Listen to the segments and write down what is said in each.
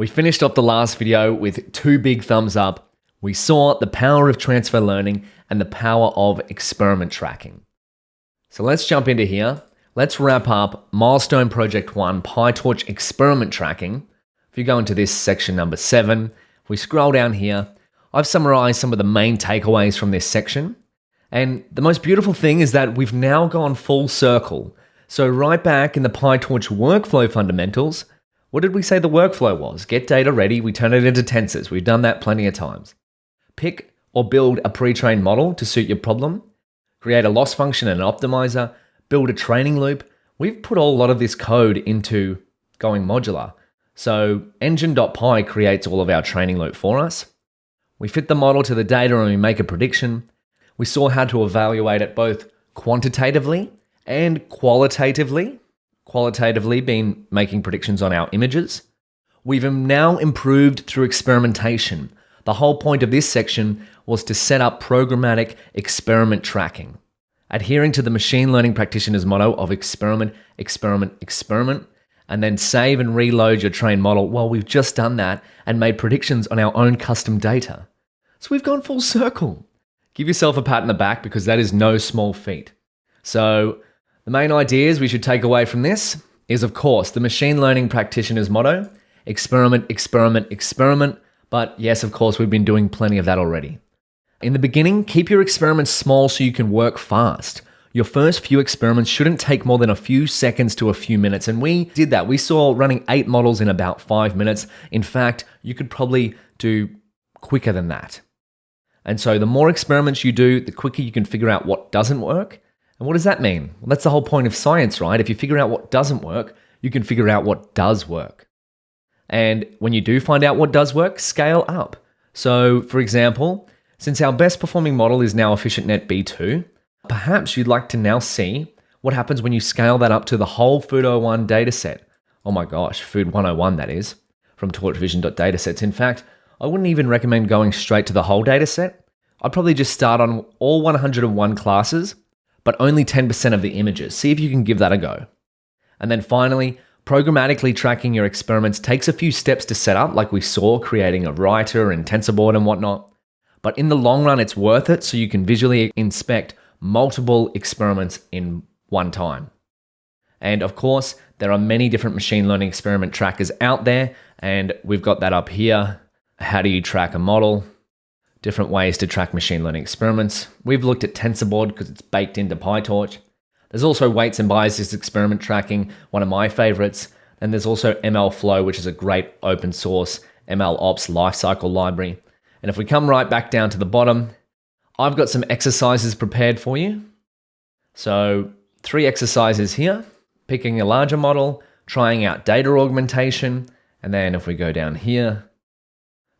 We finished off the last video with 2 big thumbs up. We saw the power of transfer learning and the power of experiment tracking. So let's jump into here. Let's wrap up Milestone Project 1 PyTorch experiment tracking. If you go into this section number 7, if we scroll down here, I've summarized some of the main takeaways from this section. And the most beautiful thing is that we've now gone full circle. So right back in the PyTorch workflow fundamentals, what did we say the workflow was? Get data ready, we turn it into tensors. We've done that plenty of times. Pick or build a pre-trained model to suit your problem. Create a loss function and an optimizer. Build a training loop. We've put a lot of this code into going modular. So engine.py creates all of our training loop for us. We fit the model to the data and we make a prediction. We saw how to evaluate it both quantitatively and qualitatively. Qualitatively being making predictions on our images. We've now improved through experimentation. The whole point of this section was to set up programmatic experiment tracking, adhering to the machine learning practitioner's motto of experiment, experiment, experiment, and then save and reload your trained model. Well, we've just done that and made predictions on our own custom data. So we've gone full circle. Give yourself a pat on the back because that is no small feat. So the main ideas we should take away from this is, of course, the machine learning practitioner's motto, experiment, experiment, experiment. But yes, of course, we've been doing plenty of that already. In the beginning, keep your experiments small so you can work fast. Your first few experiments shouldn't take more than a few seconds to a few minutes. And we did that. We saw running 8 models in about 5 minutes. In fact, you could probably do quicker than that. And so the more experiments you do, the quicker you can figure out what doesn't work. And what does that mean? Well, that's the whole point of science, right? If you figure out what doesn't work, you can figure out what does work. And when you do find out what does work, scale up. So for example, since our best performing model is now EfficientNet B2, perhaps you'd like to now see what happens when you scale that up to the whole Food01 dataset. Oh my gosh, Food 101 that is, from torchvision.datasets. In fact, I wouldn't even recommend going straight to the whole dataset. I'd probably just start on all 101 classes, but only 10% of the images. See if you can give that a go. And then finally, programmatically tracking your experiments takes a few steps to set up, like we saw, creating a writer and TensorBoard and whatnot. But in the long run, it's worth it so you can visually inspect multiple experiments in one time. And of course, there are many different machine learning experiment trackers out there, and we've got that up here. How do you track a model? Different ways to track machine learning experiments. We've looked at TensorBoard because it's baked into PyTorch. There's also weights and biases experiment tracking, one of my favorites. And there's also MLflow, which is a great open source MLOps lifecycle library. And if we come right back down to the bottom, I've got some exercises prepared for you. So 3 exercises here, picking a larger model, trying out data augmentation. And then if we go down here,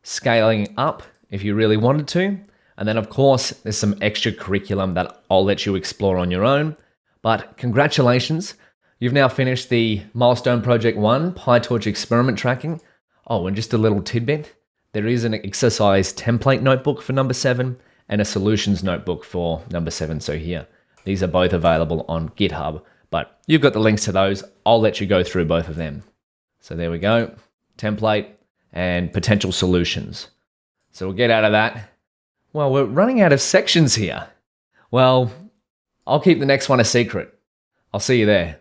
scaling up if you really wanted to. And then of course, there's some extra curriculum that I'll let you explore on your own. But congratulations, you've now finished the Milestone Project 1 PyTorch experiment tracking. Oh, and just a little tidbit, there is an exercise template notebook for number 7 and a solutions notebook for number 7. So here, these are both available on GitHub, but you've got the links to those. I'll let you go through both of them. So there we go, template and potential solutions. So we'll get out of that. Well, we're running out of sections here. Well, I'll keep the next one a secret. I'll see you there.